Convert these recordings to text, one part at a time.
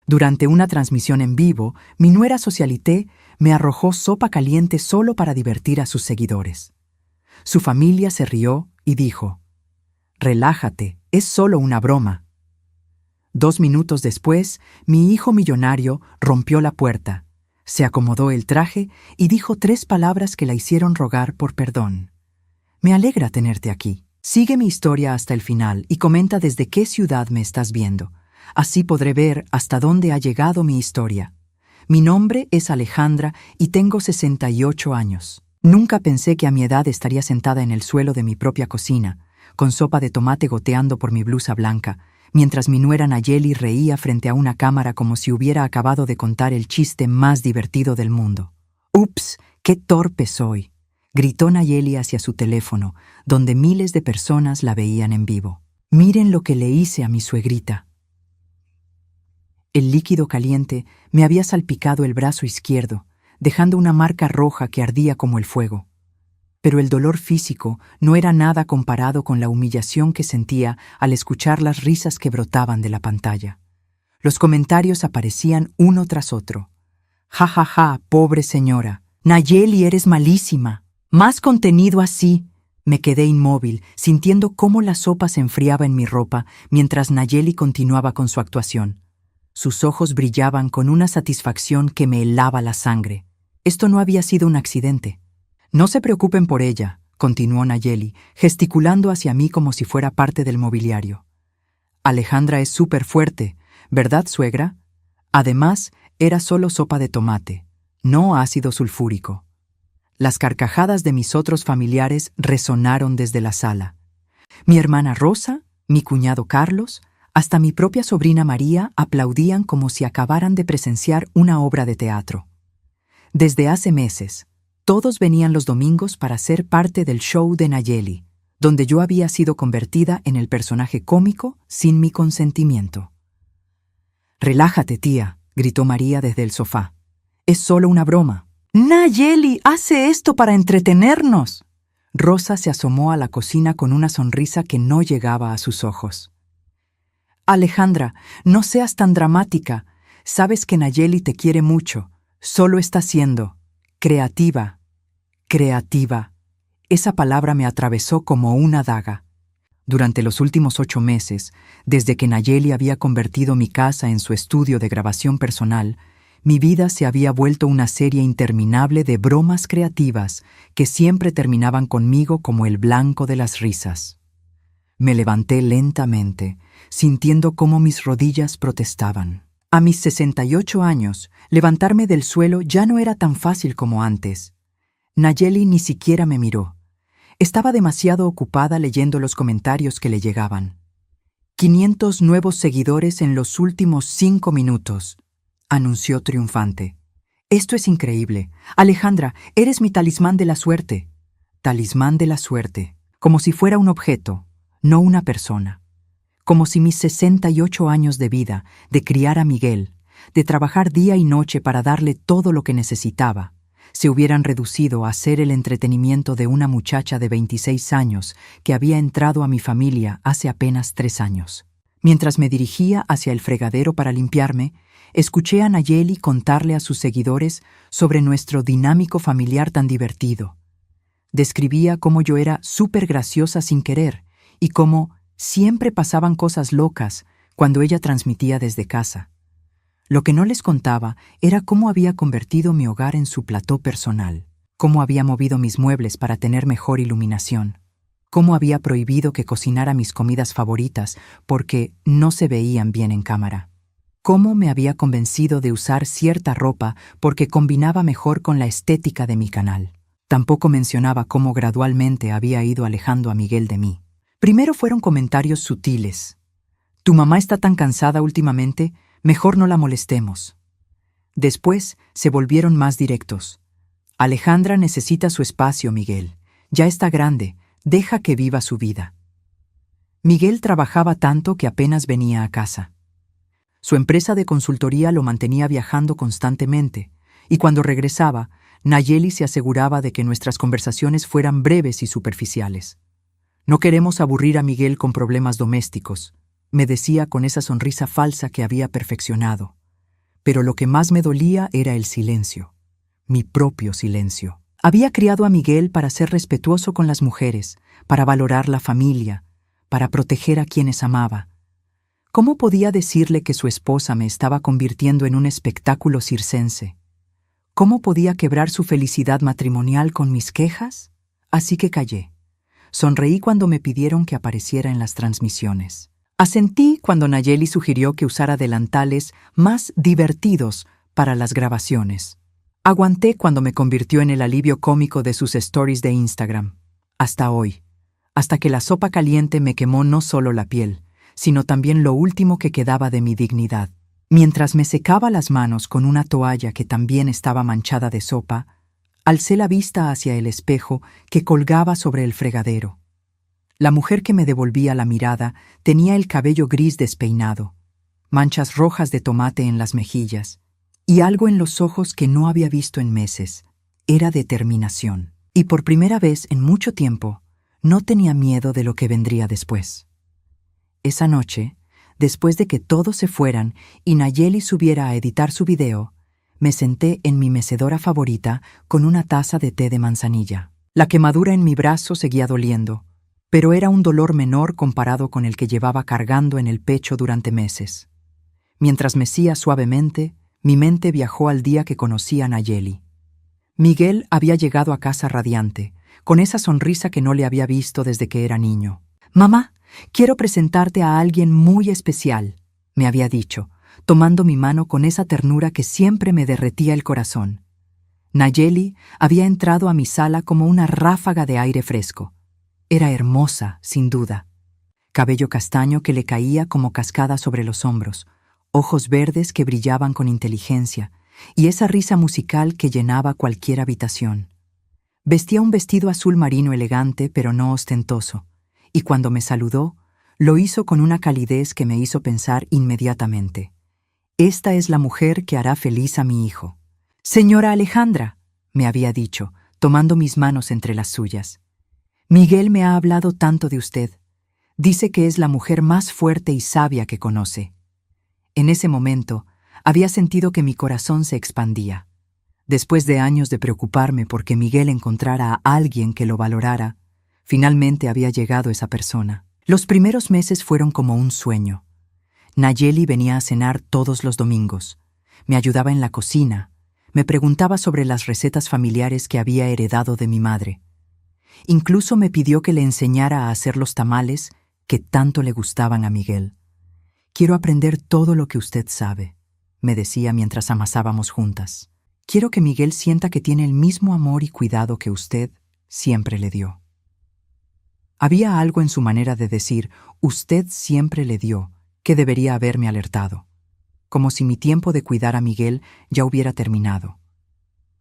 Durante una transmisión en vivo, mi nuera Socialité me arrojó sopa caliente solo para divertir a sus seguidores. Su familia se rió y dijo: «Relájate, es solo una broma». 2 minutos después, mi hijo millonario rompió la puerta, se acomodó el traje y dijo 3 palabras que la hicieron rogar por perdón. «Me alegra tenerte aquí. Sigue mi historia hasta el final y comenta desde qué ciudad me estás viendo. Así podré ver hasta dónde ha llegado mi historia. Mi nombre es Alejandra y tengo 68 años. Nunca pensé que a mi edad estaría sentada en el suelo de mi propia cocina, con sopa de tomate goteando por mi blusa blanca, mientras mi nuera Nayeli reía frente a una cámara como si hubiera acabado de contar el chiste más divertido del mundo. «¡Ups! ¡Qué torpe soy!», gritó Nayeli hacia su teléfono, donde miles de personas la veían en vivo. «Miren lo que le hice a mi suegrita». El líquido caliente me había salpicado el brazo izquierdo, dejando una marca roja que ardía como el fuego. Pero el dolor físico no era nada comparado con la humillación que sentía al escuchar las risas que brotaban de la pantalla. Los comentarios aparecían uno tras otro. «Ja, ja, ja, pobre señora. Nayeli, eres malísima. Más contenido así». Me quedé inmóvil, sintiendo cómo la sopa se enfriaba en mi ropa mientras Nayeli continuaba con su actuación. Sus ojos brillaban con una satisfacción que me helaba la sangre. Esto no había sido un accidente. «No se preocupen por ella», continuó Nayeli, gesticulando hacia mí como si fuera parte del mobiliario. «Alejandra es súper fuerte, ¿verdad, suegra? Además, era solo sopa de tomate, no ácido sulfúrico». Las carcajadas de mis otros familiares resonaron desde la sala. Mi hermana Rosa, mi cuñado Carlos, hasta mi propia sobrina María aplaudían como si acabaran de presenciar una obra de teatro. Desde hace meses, todos venían los domingos para ser parte del show de Nayeli, donde yo había sido convertida en el personaje cómico sin mi consentimiento. «Relájate, tía», gritó María desde el sofá. «Es solo una broma». «Nayeli, hace esto para entretenernos». Rosa se asomó a la cocina con una sonrisa que no llegaba a sus ojos. «Alejandra, no seas tan dramática. Sabes que Nayeli te quiere mucho. Solo está siendo creativa». Creativa. Esa palabra me atravesó como una daga. Durante los últimos 8 meses, desde que Nayeli había convertido mi casa en su estudio de grabación personal, mi vida se había vuelto una serie interminable de bromas creativas que siempre terminaban conmigo como el blanco de las risas. Me levanté lentamente, sintiendo cómo mis rodillas protestaban. A mis 68 años, levantarme del suelo ya no era tan fácil como antes. Nayeli ni siquiera me miró. Estaba demasiado ocupada leyendo los comentarios que le llegaban. 500 nuevos seguidores en los últimos 5 minutos, anunció triunfante. «Esto es increíble. Alejandra, eres mi talismán de la suerte». Talismán de la suerte, como si fuera un objeto, no una persona. Como si mis 68 años de vida, de criar a Miguel, de trabajar día y noche para darle todo lo que necesitaba, se hubieran reducido a ser el entretenimiento de una muchacha de 26 años que había entrado a mi familia hace apenas 3 años. Mientras me dirigía hacia el fregadero para limpiarme, escuché a Nayeli contarle a sus seguidores sobre nuestro dinámico familiar tan divertido. Describía cómo yo era súper graciosa sin querer y cómo siempre pasaban cosas locas cuando ella transmitía desde casa. Lo que no les contaba era cómo había convertido mi hogar en su plató personal, cómo había movido mis muebles para tener mejor iluminación, cómo había prohibido que cocinara mis comidas favoritas porque no se veían bien en cámara, cómo me había convencido de usar cierta ropa porque combinaba mejor con la estética de mi canal. Tampoco mencionaba cómo gradualmente había ido alejando a Miguel de mí. Primero fueron comentarios sutiles. «Tu mamá está tan cansada últimamente, mejor no la molestemos». Después se volvieron más directos. «Alejandra necesita su espacio, Miguel. Ya está grande, deja que viva su vida». Miguel trabajaba tanto que apenas venía a casa. Su empresa de consultoría lo mantenía viajando constantemente, y cuando regresaba, Nayeli se aseguraba de que nuestras conversaciones fueran breves y superficiales. «No queremos aburrir a Miguel con problemas domésticos», me decía con esa sonrisa falsa que había perfeccionado. Pero lo que más me dolía era el silencio, mi propio silencio. Había criado a Miguel para ser respetuoso con las mujeres, para valorar la familia, para proteger a quienes amaba. ¿Cómo podía decirle que su esposa me estaba convirtiendo en un espectáculo circense? ¿Cómo podía quebrar su felicidad matrimonial con mis quejas? Así que callé. Sonreí cuando me pidieron que apareciera en las transmisiones. Asentí cuando Nayeli sugirió que usara delantales más divertidos para las grabaciones. Aguanté cuando me convirtió en el alivio cómico de sus stories de Instagram. Hasta hoy. Hasta que la sopa caliente me quemó no solo la piel, sino también lo último que quedaba de mi dignidad. Mientras me secaba las manos con una toalla que también estaba manchada de sopa, alcé la vista hacia el espejo que colgaba sobre el fregadero. La mujer que me devolvía la mirada tenía el cabello gris despeinado, manchas rojas de tomate en las mejillas, y algo en los ojos que no había visto en meses. Era determinación. Y por primera vez en mucho tiempo, no tenía miedo de lo que vendría después. Esa noche, después de que todos se fueran y Nayeli subiera a editar su video, me senté en mi mecedora favorita con una taza de té de manzanilla. La quemadura en mi brazo seguía doliendo, pero era un dolor menor comparado con el que llevaba cargando en el pecho durante meses. Mientras mecía suavemente, mi mente viajó al día que conocí a Nayeli. Miguel había llegado a casa radiante, con esa sonrisa que no le había visto desde que era niño. «Mamá, quiero presentarte a alguien muy especial», me había dicho, tomando mi mano con esa ternura que siempre me derretía el corazón. Nayeli había entrado a mi sala como una ráfaga de aire fresco. Era hermosa, sin duda. Cabello castaño que le caía como cascada sobre los hombros, ojos verdes que brillaban con inteligencia, y esa risa musical que llenaba cualquier habitación. Vestía un vestido azul marino elegante pero no ostentoso, y cuando me saludó, lo hizo con una calidez que me hizo pensar inmediatamente: esta es la mujer que hará feliz a mi hijo. «Señora Alejandra», me había dicho, tomando mis manos entre las suyas, «Miguel me ha hablado tanto de usted. Dice que es la mujer más fuerte y sabia que conoce». En ese momento, había sentido que mi corazón se expandía. Después de años de preocuparme porque Miguel encontrara a alguien que lo valorara, finalmente había llegado esa persona. Los primeros meses fueron como un sueño. Nayeli venía a cenar todos los domingos. Me ayudaba en la cocina. Me preguntaba sobre las recetas familiares que había heredado de mi madre. Incluso me pidió que le enseñara a hacer los tamales que tanto le gustaban a Miguel. «Quiero aprender todo lo que usted sabe», me decía mientras amasábamos juntas. «Quiero que Miguel sienta que tiene el mismo amor y cuidado que usted siempre le dio». Había algo en su manera de decir «usted siempre le dio» que debería haberme alertado. Como si mi tiempo de cuidar a Miguel ya hubiera terminado.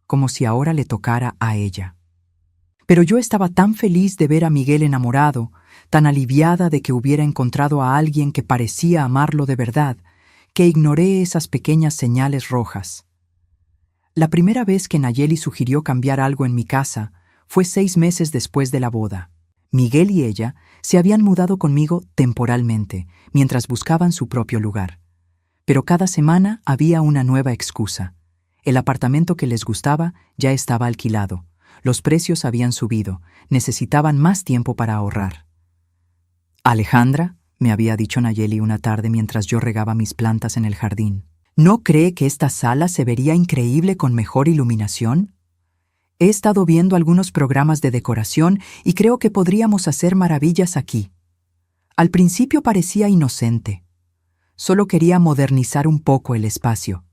Como si ahora le tocara a ella. Pero yo estaba tan feliz de ver a Miguel enamorado, tan aliviada de que hubiera encontrado a alguien que parecía amarlo de verdad, que ignoré esas pequeñas señales rojas. La primera vez que Nayeli sugirió cambiar algo en mi casa fue 6 meses después de la boda. Miguel y ella se habían mudado conmigo temporalmente, mientras buscaban su propio lugar. Pero cada semana había una nueva excusa. El apartamento que les gustaba ya estaba alquilado. Los precios habían subido. Necesitaban más tiempo para ahorrar. «Alejandra», me había dicho Nayeli una tarde mientras yo regaba mis plantas en el jardín, ¿no cree que esta sala se vería increíble con mejor iluminación? He estado viendo algunos programas de decoración y creo que podríamos hacer maravillas aquí. Al principio parecía inocente. Solo quería modernizar un poco el espacio.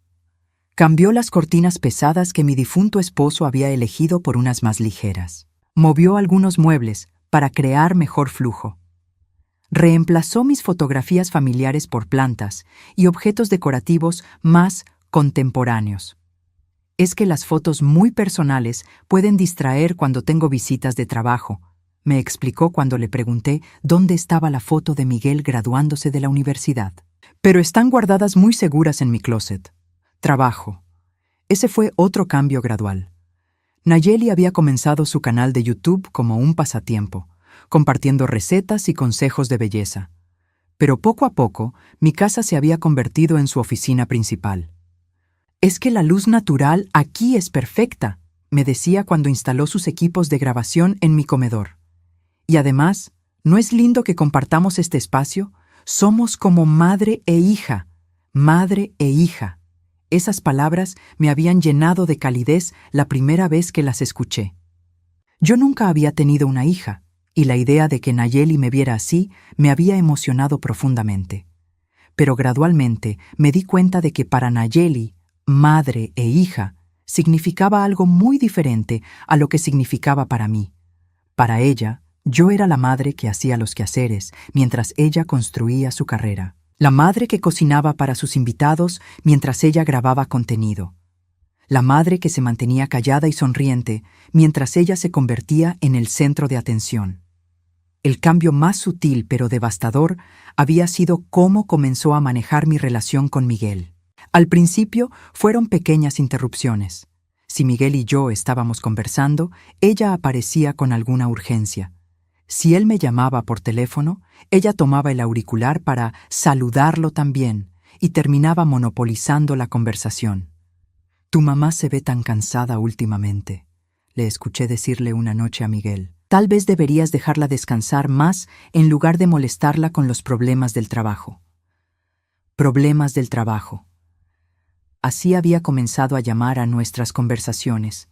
Cambió las cortinas pesadas que mi difunto esposo había elegido por unas más ligeras. Movió algunos muebles para crear mejor flujo. Reemplazó mis fotografías familiares por plantas y objetos decorativos más contemporáneos. Es que las fotos muy personales pueden distraer cuando tengo visitas de trabajo, me explicó cuando le pregunté dónde estaba la foto de Miguel graduándose de la universidad. Pero están guardadas muy seguras en mi closet. Trabajo. Ese fue otro cambio gradual. Nayeli había comenzado su canal de YouTube como un pasatiempo, compartiendo recetas y consejos de belleza. Pero poco a poco, mi casa se había convertido en su oficina principal. Es que la luz natural aquí es perfecta, me decía cuando instaló sus equipos de grabación en mi comedor. Y además, ¿no es lindo que compartamos este espacio? Somos como madre e hija, madre e hija. Esas palabras me habían llenado de calidez la primera vez que las escuché. Yo nunca había tenido una hija, y la idea de que Nayeli me viera así me había emocionado profundamente. Pero gradualmente me di cuenta de que para Nayeli, madre e hija, significaba algo muy diferente a lo que significaba para mí. Para ella, yo era la madre que hacía los quehaceres mientras ella construía su carrera. La madre que cocinaba para sus invitados mientras ella grababa contenido. La madre que se mantenía callada y sonriente mientras ella se convertía en el centro de atención. El cambio más sutil pero devastador había sido cómo comenzó a manejar mi relación con Miguel. Al principio fueron pequeñas interrupciones. Si Miguel y yo estábamos conversando, ella aparecía con alguna urgencia. Si él me llamaba por teléfono, ella tomaba el auricular para saludarlo también y terminaba monopolizando la conversación. «Tu mamá se ve tan cansada últimamente», le escuché decirle una noche a Miguel. «Tal vez deberías dejarla descansar más en lugar de molestarla con los problemas del trabajo». Problemas del trabajo. Así había comenzado a llamar a nuestras conversaciones,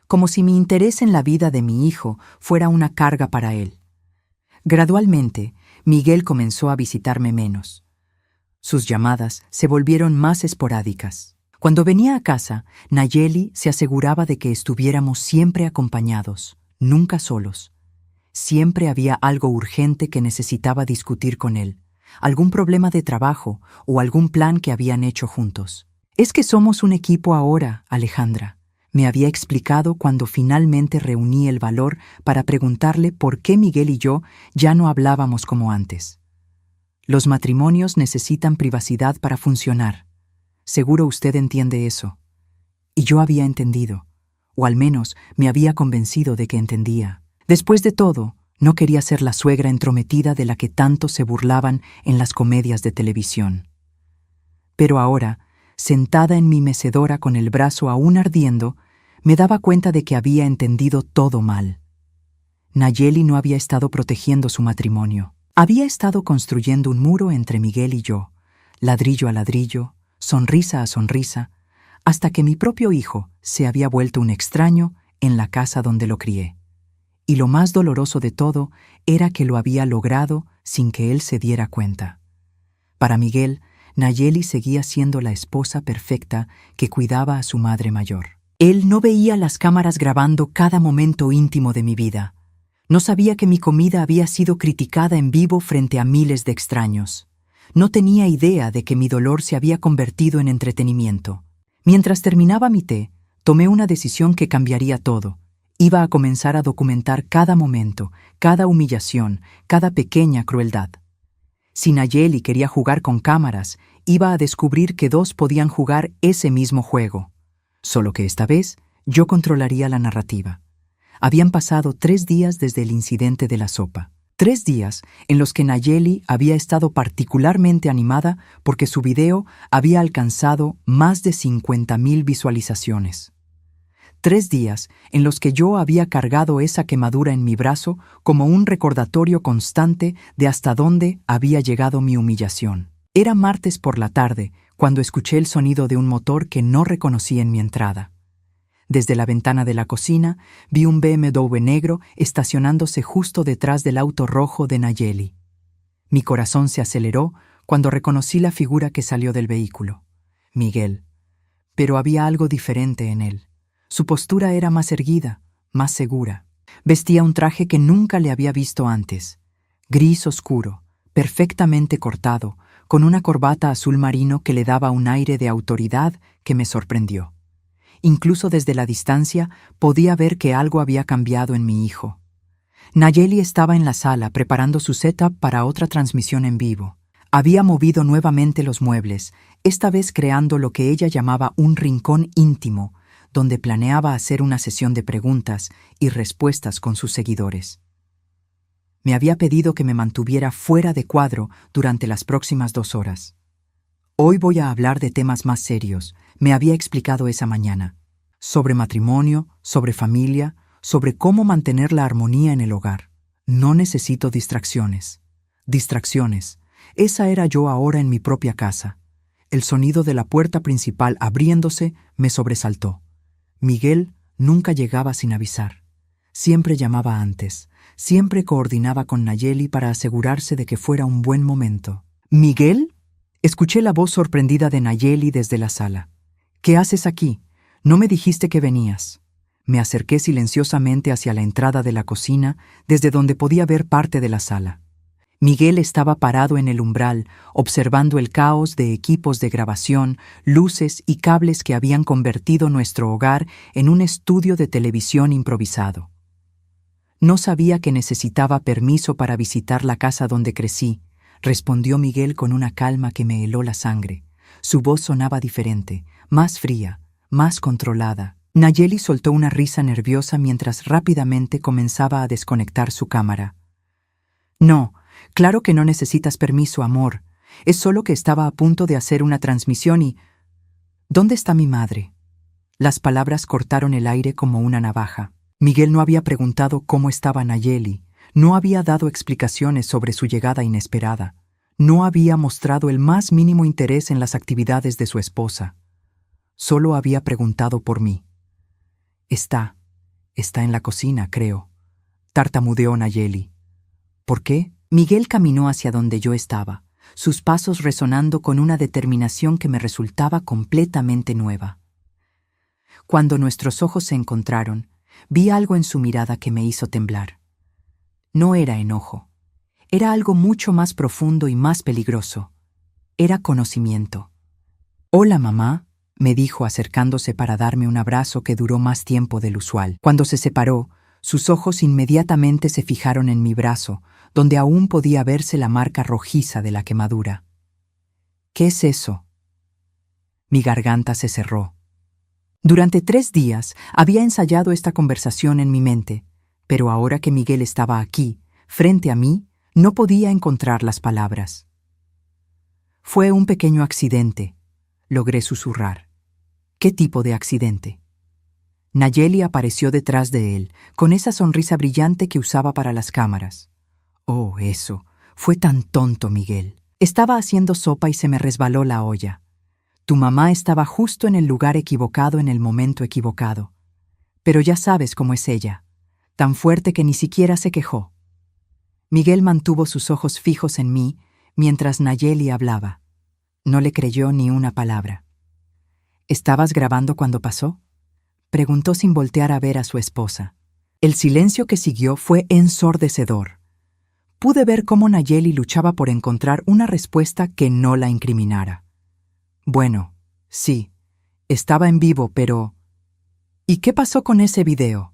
como si mi interés en la vida de mi hijo fuera una carga para él. Gradualmente, Miguel comenzó a visitarme menos. Sus llamadas se volvieron más esporádicas. Cuando venía a casa, Nayeli se aseguraba de que estuviéramos siempre acompañados, nunca solos. Siempre había algo urgente que necesitaba discutir con él, algún problema de trabajo o algún plan que habían hecho juntos. «Es que somos un equipo ahora, Alejandra», me había explicado cuando finalmente reuní el valor para preguntarle por qué Miguel y yo ya no hablábamos como antes. «Los matrimonios necesitan privacidad para funcionar. Seguro usted entiende eso». Y yo había entendido, o al menos me había convencido de que entendía. Después de todo, no quería ser la suegra entrometida de la que tanto se burlaban en las comedias de televisión. Pero ahora, sentada en mi mecedora con el brazo aún ardiendo, me daba cuenta de que había entendido todo mal. Nayeli no había estado protegiendo su matrimonio. Había estado construyendo un muro entre Miguel y yo, ladrillo a ladrillo, sonrisa a sonrisa, hasta que mi propio hijo se había vuelto un extraño en la casa donde lo crié. Y lo más doloroso de todo era que lo había logrado sin que él se diera cuenta. Para Miguel, Nayeli seguía siendo la esposa perfecta que cuidaba a su madre mayor. Él no veía las cámaras grabando cada momento íntimo de mi vida. No sabía que mi comida había sido criticada en vivo frente a miles de extraños. No tenía idea de que mi dolor se había convertido en entretenimiento. Mientras terminaba mi té, tomé una decisión que cambiaría todo. Iba a comenzar a documentar cada momento, cada humillación, cada pequeña crueldad. Si Nayeli quería jugar con cámaras, iba a descubrir que dos podían jugar ese mismo juego. Solo que esta vez yo controlaría la narrativa. Habían pasado 3 días desde el incidente de la sopa. 3 días en los que Nayeli había estado particularmente animada porque su video había alcanzado más de 50,000 visualizaciones. 3 días en los que yo había cargado esa quemadura en mi brazo como un recordatorio constante de hasta dónde había llegado mi humillación. Era martes por la tarde cuando escuché el sonido de un motor que no reconocí en mi entrada. Desde la ventana de la cocina vi un BMW negro estacionándose justo detrás del auto rojo de Nayeli. Mi corazón se aceleró cuando reconocí la figura que salió del vehículo. Miguel. Pero había algo diferente en él. Su postura era más erguida, más segura. Vestía un traje que nunca le había visto antes. Gris oscuro, perfectamente cortado, con una corbata azul marino que le daba un aire de autoridad que me sorprendió. Incluso desde la distancia podía ver que algo había cambiado en mi hijo. Nayeli estaba en la sala preparando su setup para otra transmisión en vivo. Había movido nuevamente los muebles, esta vez creando lo que ella llamaba un rincón íntimo, donde planeaba hacer una sesión de preguntas y respuestas con sus seguidores. Me había pedido que me mantuviera fuera de cuadro durante las próximas 2 horas. Hoy voy a hablar de temas más serios, me había explicado esa mañana. Sobre matrimonio, sobre familia, sobre cómo mantener la armonía en el hogar. No necesito distracciones. Distracciones. Esa era yo ahora en mi propia casa. El sonido de la puerta principal abriéndose me sobresaltó. Miguel nunca llegaba sin avisar. Siempre llamaba antes. Siempre coordinaba con Nayeli para asegurarse de que fuera un buen momento. ¿Miguel? Escuché la voz sorprendida de Nayeli desde la sala. ¿Qué haces aquí? No me dijiste que venías. Me acerqué silenciosamente hacia la entrada de la cocina, desde donde podía ver parte de la sala. Miguel estaba parado en el umbral, observando el caos de equipos de grabación, luces y cables que habían convertido nuestro hogar en un estudio de televisión improvisado. No sabía que necesitaba permiso para visitar la casa donde crecí, respondió Miguel con una calma que me heló la sangre. Su voz sonaba diferente, más fría, más controlada. Nayeli soltó una risa nerviosa mientras rápidamente comenzaba a desconectar su cámara. No, claro que no necesitas permiso, amor. Es solo que estaba a punto de hacer una transmisión y... ¿Dónde está mi madre? Las palabras cortaron el aire como una navaja. Miguel no había preguntado cómo estaba Nayeli, no había dado explicaciones sobre su llegada inesperada, no había mostrado el más mínimo interés en las actividades de su esposa. Solo había preguntado por mí. Está en la cocina, creo, tartamudeó Nayeli. ¿Por qué? Miguel caminó hacia donde yo estaba, sus pasos resonando con una determinación que me resultaba completamente nueva. Cuando nuestros ojos se encontraron, vi algo en su mirada que me hizo temblar. No era enojo. Era algo mucho más profundo y más peligroso. Era conocimiento. «Hola, mamá», me dijo acercándose para darme un abrazo que duró más tiempo del usual. Cuando se separó, sus ojos inmediatamente se fijaron en mi brazo, donde aún podía verse la marca rojiza de la quemadura. «¿Qué es eso?» Mi garganta se cerró. Durante 3 días había ensayado esta conversación en mi mente, pero ahora que Miguel estaba aquí, frente a mí, no podía encontrar las palabras. «Fue un pequeño accidente», logré susurrar. «¿Qué tipo de accidente?» Nayeli apareció detrás de él, con esa sonrisa brillante que usaba para las cámaras. «Oh, eso. Fue tan tonto, Miguel. Estaba haciendo sopa y se me resbaló la olla. Tu mamá estaba justo en el lugar equivocado en el momento equivocado. Pero ya sabes cómo es ella, tan fuerte que ni siquiera se quejó». Miguel mantuvo sus ojos fijos en mí mientras Nayeli hablaba. No le creyó ni una palabra. «¿Estabas grabando cuando pasó?», preguntó sin voltear a ver a su esposa. El silencio que siguió fue ensordecedor. Pude ver cómo Nayeli luchaba por encontrar una respuesta que no la incriminara. «Bueno, sí, estaba en vivo, pero... ¿Y qué pasó con ese video?»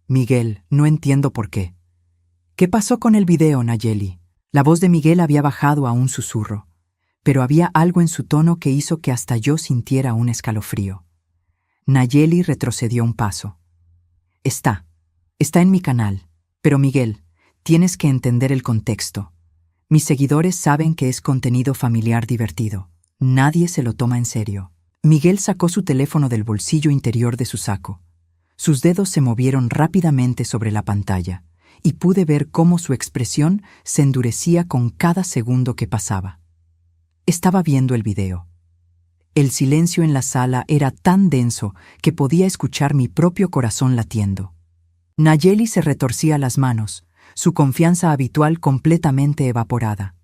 «Miguel, no entiendo por qué». «¿Qué pasó con el video, Nayeli?» La voz de Miguel había bajado a un susurro, pero había algo en su tono que hizo que hasta yo sintiera un escalofrío. Nayeli retrocedió un paso. Está en mi canal, pero Miguel, tienes que entender el contexto. Mis seguidores saben que es contenido familiar divertido. Nadie se lo toma en serio». Miguel sacó su teléfono del bolsillo interior de su saco. Sus dedos se movieron rápidamente sobre la pantalla, y pude ver cómo su expresión se endurecía con cada segundo que pasaba. Estaba viendo el video. El silencio en la sala era tan denso que podía escuchar mi propio corazón latiendo. Nayeli se retorcía las manos, su confianza habitual completamente evaporada.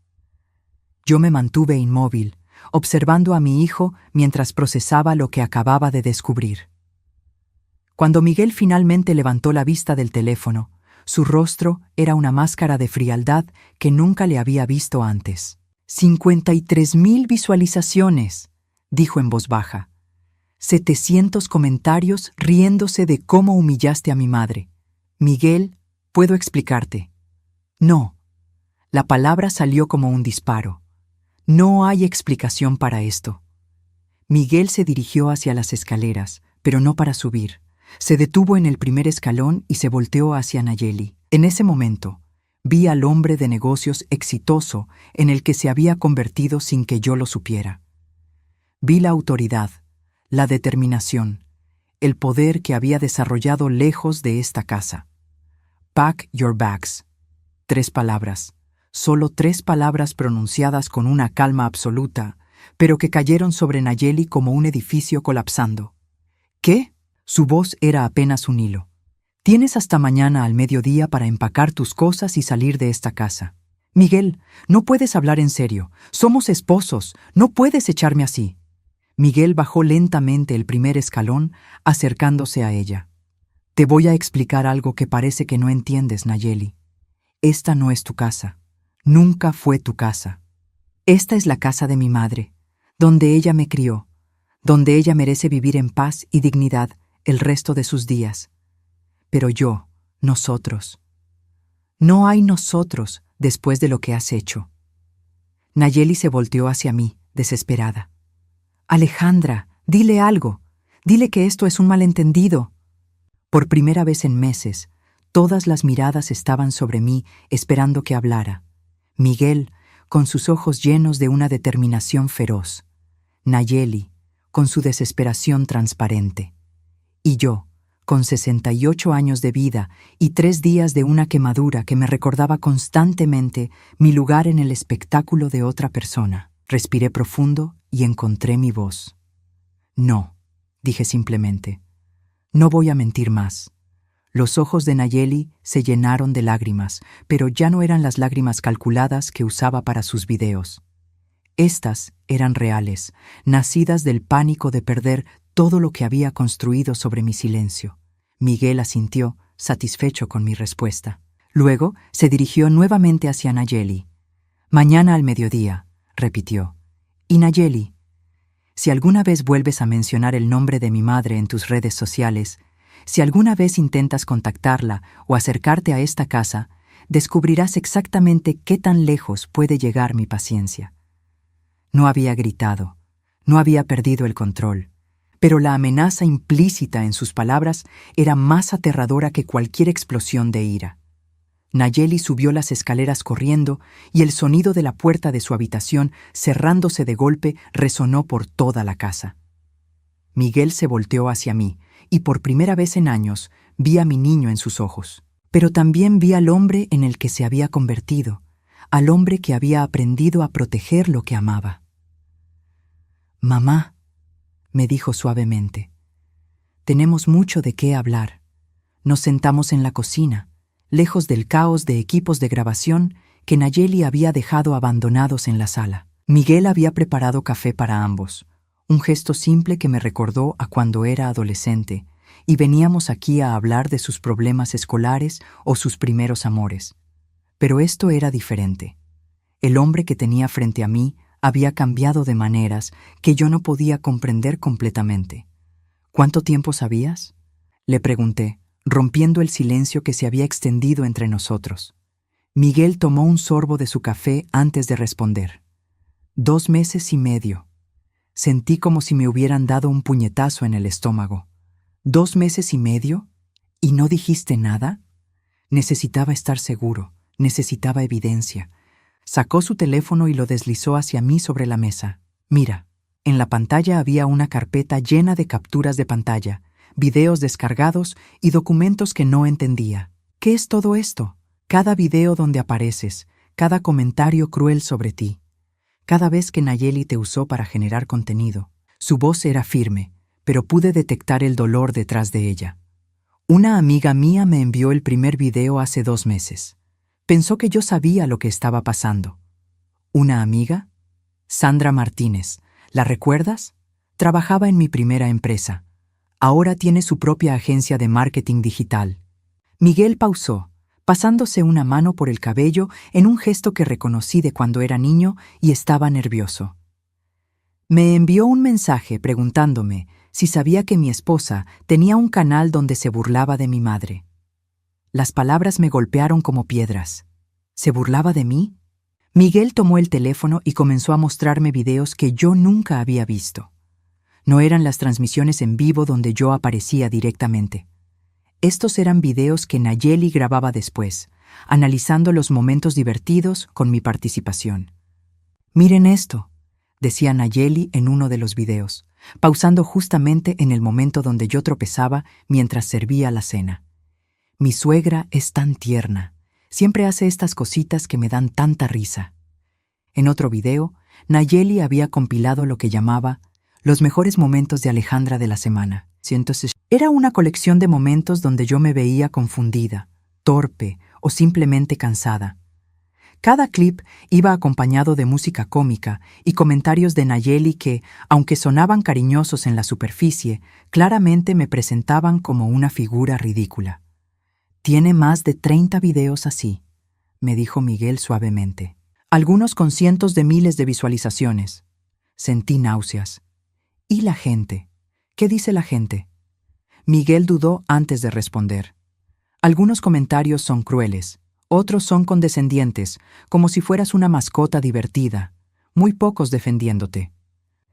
Yo me mantuve inmóvil, observando a mi hijo mientras procesaba lo que acababa de descubrir. Cuando Miguel finalmente levantó la vista del teléfono, su rostro era una máscara de frialdad que nunca le había visto antes. 53,000 visualizaciones, dijo en voz baja. 700 comentarios riéndose de cómo humillaste a mi madre. Miguel, ¿puedo explicarte? No. La palabra salió como un disparo. No hay explicación para esto. Miguel se dirigió hacia las escaleras, pero no para subir. Se detuvo en el primer escalón y se volteó hacia Nayeli. En ese momento, vi al hombre de negocios exitoso en el que se había convertido sin que yo lo supiera. Vi la autoridad, la determinación, el poder que había desarrollado lejos de esta casa. Pack your bags. 3 palabras, solo 3 palabras pronunciadas con una calma absoluta, pero que cayeron sobre Nayeli como un edificio colapsando. ¿Qué? Su voz era apenas un hilo. Tienes hasta mañana al mediodía para empacar tus cosas y salir de esta casa. Miguel, no puedes hablar en serio. Somos esposos. No puedes echarme así. Miguel bajó lentamente el primer escalón, acercándose a ella. Te voy a explicar algo que parece que no entiendes, Nayeli. Esta no es tu casa. Nunca fue tu casa. Esta es la casa de mi madre, donde ella me crió, donde ella merece vivir en paz y dignidad el resto de sus días. Pero yo, nosotros. No hay nosotros después de lo que has hecho. Nayeli se volteó hacia mí, desesperada. Alejandra, dile algo. Dile que esto es un malentendido. Por primera vez en meses, todas las miradas estaban sobre mí esperando que hablara. Miguel, con sus ojos llenos de una determinación feroz. Nayeli, con su desesperación transparente. Y yo, con 68 años de vida y 3 días de una quemadura que me recordaba constantemente mi lugar en el espectáculo de otra persona. Respiré profundo y encontré mi voz. No, dije simplemente. No voy a mentir más. Los ojos de Nayeli se llenaron de lágrimas, pero ya no eran las lágrimas calculadas que usaba para sus videos. Estas eran reales, nacidas del pánico de perder todo lo que había construido sobre mi silencio. Miguel asintió, satisfecho con mi respuesta. Luego se dirigió nuevamente hacia Nayeli. Mañana al mediodía, repitió. Y Nayeli, si alguna vez vuelves a mencionar el nombre de mi madre en tus redes sociales, si alguna vez intentas contactarla o acercarte a esta casa, descubrirás exactamente qué tan lejos puede llegar mi paciencia. No había gritado, no había perdido el control, pero la amenaza implícita en sus palabras era más aterradora que cualquier explosión de ira. Nayeli subió las escaleras corriendo y el sonido de la puerta de su habitación cerrándose de golpe resonó por toda la casa. Miguel se volteó hacia mí y por primera vez en años vi a mi niño en sus ojos. Pero también vi al hombre en el que se había convertido, al hombre que había aprendido a proteger lo que amaba. Mamá, me dijo suavemente, tenemos mucho de qué hablar. Nos sentamos en la cocina, lejos del caos de equipos de grabación que Nayeli había dejado abandonados en la sala. Miguel había preparado café para ambos, un gesto simple que me recordó a cuando era adolescente, y veníamos aquí a hablar de sus problemas escolares o sus primeros amores. Pero esto era diferente. El hombre que tenía frente a mí había cambiado de maneras que yo no podía comprender completamente. ¿Cuánto tiempo sabías? Le pregunté, rompiendo el silencio que se había extendido entre nosotros. Miguel tomó un sorbo de su café antes de responder. 2 meses y medio. Sentí como si me hubieran dado un puñetazo en el estómago. 2 meses y medio, ¿y no dijiste nada? Necesitaba estar seguro, necesitaba evidencia. Sacó su teléfono y lo deslizó hacia mí sobre la mesa. Mira, en la pantalla había una carpeta llena de capturas de pantalla, videos descargados y documentos que no entendía. ¿Qué es todo esto? Cada video donde apareces, cada comentario cruel sobre ti. Cada vez que Nayeli te usó para generar contenido. Su voz era firme, pero pude detectar el dolor detrás de ella. Una amiga mía me envió el primer video hace 2 meses. Pensó que yo sabía lo que estaba pasando. ¿Una amiga? Sandra Martínez. ¿La recuerdas? Trabajaba en mi primera empresa. Ahora tiene su propia agencia de marketing digital. Miguel pausó, pasándose una mano por el cabello en un gesto que reconocí de cuando era niño y estaba nervioso. Me envió un mensaje preguntándome si sabía que mi esposa tenía un canal donde se burlaba de mi madre. Las palabras me golpearon como piedras. ¿Se burlaba de mí? Miguel tomó el teléfono y comenzó a mostrarme videos que yo nunca había visto. No eran las transmisiones en vivo donde yo aparecía directamente. Estos eran videos que Nayeli grababa después, analizando los momentos divertidos con mi participación. «Miren esto», decía Nayeli en uno de los videos. pausando justamente en el momento donde yo tropezaba mientras servía la cena. Mi suegra es tan tierna. Siempre hace estas cositas que me dan tanta risa. En otro video, Nayeli había compilado lo que llamaba los mejores momentos de Alejandra de la semana. Entonces, era una colección de momentos donde yo me veía confundida, torpe o simplemente cansada. Cada clip iba acompañado de música cómica y comentarios de Nayeli que, aunque sonaban cariñosos en la superficie, claramente me presentaban como una figura ridícula. «Tiene más de 30 videos así», me dijo Miguel suavemente. Algunos con cientos de miles de visualizaciones. Sentí náuseas. ¿Y la gente? ¿Qué dice la gente? Miguel dudó antes de responder. Algunos comentarios son crueles, otros son condescendientes, como si fueras una mascota divertida, muy pocos defendiéndote.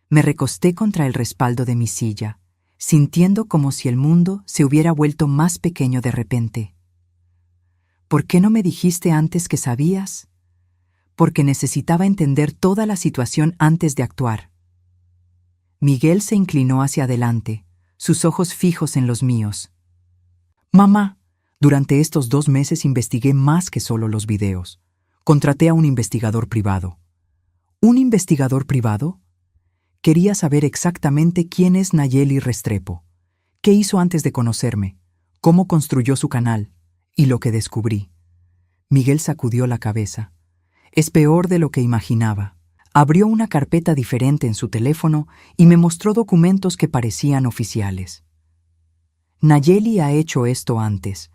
Me recosté contra el respaldo de mi silla, sintiendo como si el mundo se hubiera vuelto más pequeño de repente. ¿Por qué no me dijiste antes que sabías? Porque necesitaba entender toda la situación antes de actuar. Miguel se inclinó hacia adelante, sus ojos fijos en los míos. «Mamá, durante estos 2 meses investigué más que solo los videos. Contraté a un investigador privado». ¿Un investigador privado? Quería saber exactamente quién es Nayeli Restrepo, qué hizo antes de conocerme, cómo construyó su canal y lo que descubrí. Miguel sacudió la cabeza. Es peor de lo que imaginaba. Abrió una carpeta diferente en su teléfono y me mostró documentos que parecían oficiales. Nayeli ha hecho esto antes.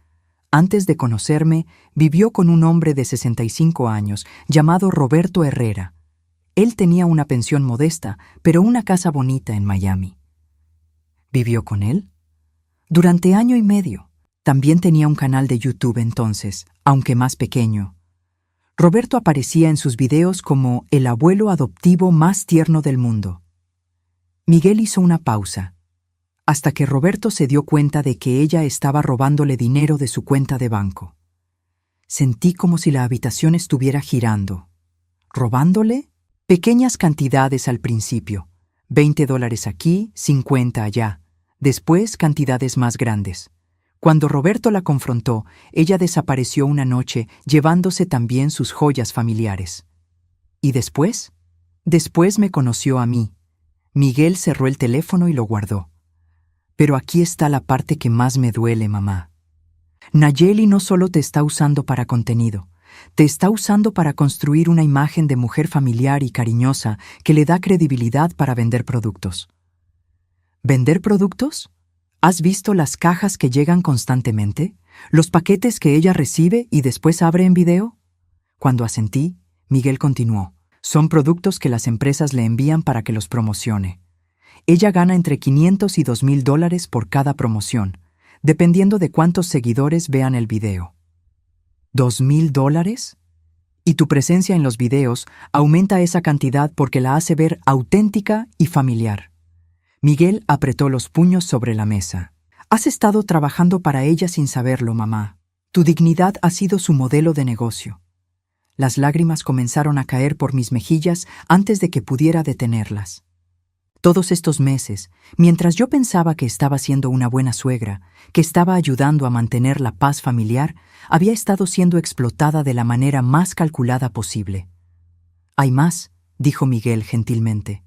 Antes de conocerme, vivió con un hombre de 65 años llamado Roberto Herrera. Él tenía una pensión modesta, pero una casa bonita en Miami. ¿Vivió con él? Durante 1 año y medio. También tenía un canal de YouTube entonces, aunque más pequeño. Roberto aparecía en sus videos como el abuelo adoptivo más tierno del mundo. Miguel hizo una pausa, hasta que Roberto se dio cuenta de que ella estaba robándole dinero de su cuenta de banco. Sentí como si la habitación estuviera girando. ¿Robándole? Pequeñas cantidades al principio, $20 aquí, 50 allá, después cantidades más grandes. Cuando Roberto la confrontó, ella desapareció una noche, llevándose también sus joyas familiares. ¿Y después? Después me conoció a mí. Miguel cerró el teléfono y lo guardó. Pero aquí está la parte que más me duele, mamá. Nayeli no solo te está usando para contenido, te está usando para construir una imagen de mujer familiar y cariñosa que le da credibilidad para vender productos. ¿Vender productos? ¿Has visto las cajas que llegan constantemente? ¿Los paquetes que ella recibe y después abre en video? Cuando asentí, Miguel continuó. Son productos que las empresas le envían para que los promocione. Ella gana entre $500 y $2,000 por cada promoción, dependiendo de cuántos seguidores vean el video. ¿$2,000? Y tu presencia en los videos aumenta esa cantidad porque la hace ver auténtica y familiar. Miguel apretó los puños sobre la mesa. Has estado trabajando para ella sin saberlo, mamá. Tu dignidad ha sido su modelo de negocio. Las lágrimas comenzaron a caer por mis mejillas antes de que pudiera detenerlas. Todos estos meses, mientras yo pensaba que estaba siendo una buena suegra, que estaba ayudando a mantener la paz familiar, había estado siendo explotada de la manera más calculada posible. Hay más, dijo Miguel gentilmente.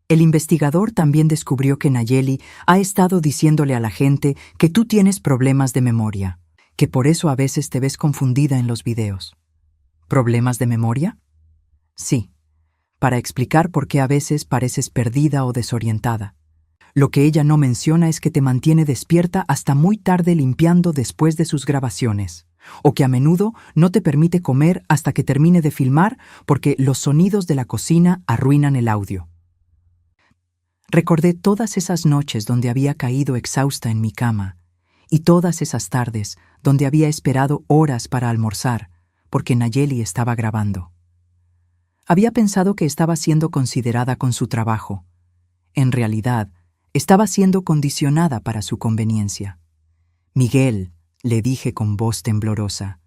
El investigador también descubrió que Nayeli ha estado diciéndole a la gente que tú tienes problemas de memoria, que por eso a veces te ves confundida en los videos. ¿Problemas de memoria? Sí, para explicar por qué a veces pareces perdida o desorientada. Lo que ella no menciona es que te mantiene despierta hasta muy tarde limpiando después de sus grabaciones, o que a menudo no te permite comer hasta que termine de filmar porque los sonidos de la cocina arruinan el audio. Recordé todas esas noches donde había caído exhausta en mi cama y todas esas tardes donde había esperado horas para almorzar porque Nayeli estaba grabando. Había pensado que estaba siendo considerada con su trabajo. En realidad, estaba siendo condicionada para su conveniencia. Miguel, le dije con voz temblorosa,